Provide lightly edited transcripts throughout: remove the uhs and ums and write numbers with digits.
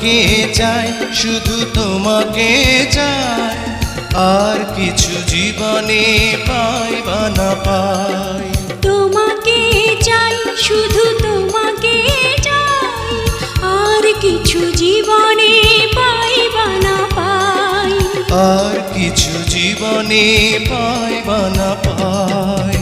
তোমাকে চাই, শুধু তোমাকে চাই, আর কিছু জীবনে পাই বা না পাই। তোমাকে চাই, শুধু তোমাকে চাই, আর কিছু জীবনে পাই বা না পাই। আর কিছু জীবনে পাই বা না পাই।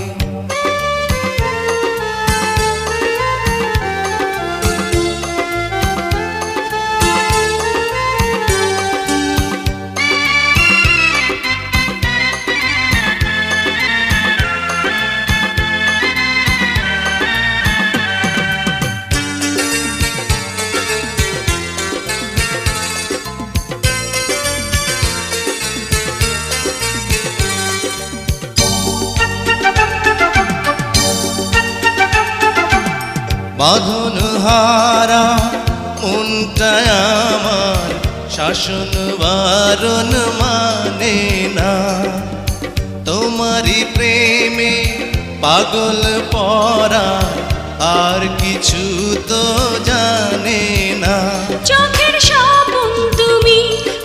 বাঁধন হারা মনটা আমার শাসন বারণ মানে না, তোমারই প্রেমে পাগল পরা আর কিছু তো জানে না। চোখের স্বপন তুমি,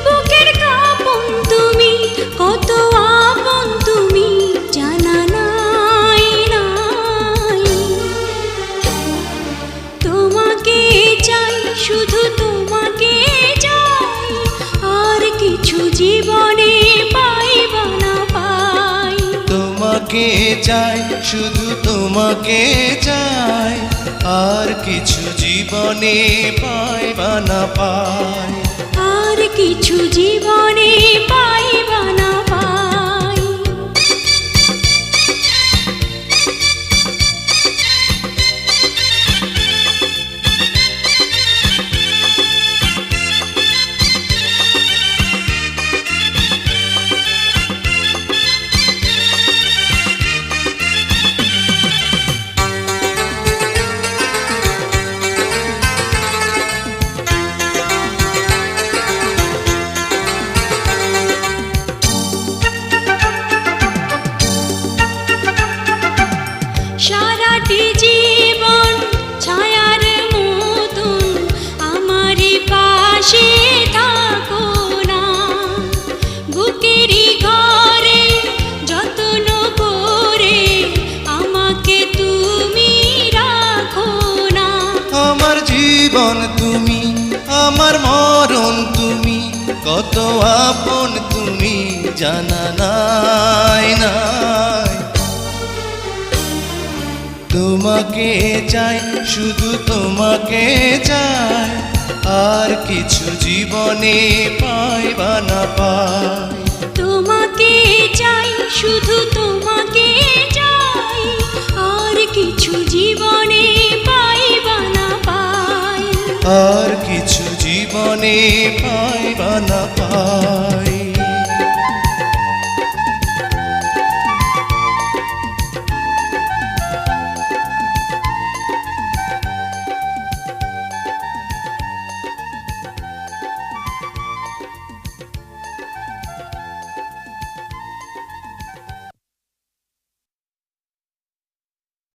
বুকের কাঁপন তুমি, কত আপন তুমি জানা নাই নাই। তোমাকে চাই, শুধু তোমাকে চাই, আর কিছু জীবনে পাই বা না পাই। তোমাকে চাই, শুধু তোমাকে চাই, আর কিছু জীবনে পাই বা না পাই। আর কিছু জীবনে পাই বা না পাই। সারাটি জীবন ছায়ার মতন আমারই পাশে থাকো না, বুকেরই ঘরে যত্ন করে আমাকে তুমি রাখো না। আমার জীবন তুমি, আমার মরণ তুমি, কত আপন তুমি জানা নাই নাই। তোমাকে চাই, শুধু তোমাকে চাই, আর কিছু জীবনে পাই বা না পাই। তোমাকে চাই, শুধু তোমাকে চাই, আর কিছু জীবনে পাই বা না পাই। আর কিছু জীবনে পাই বা না পাই।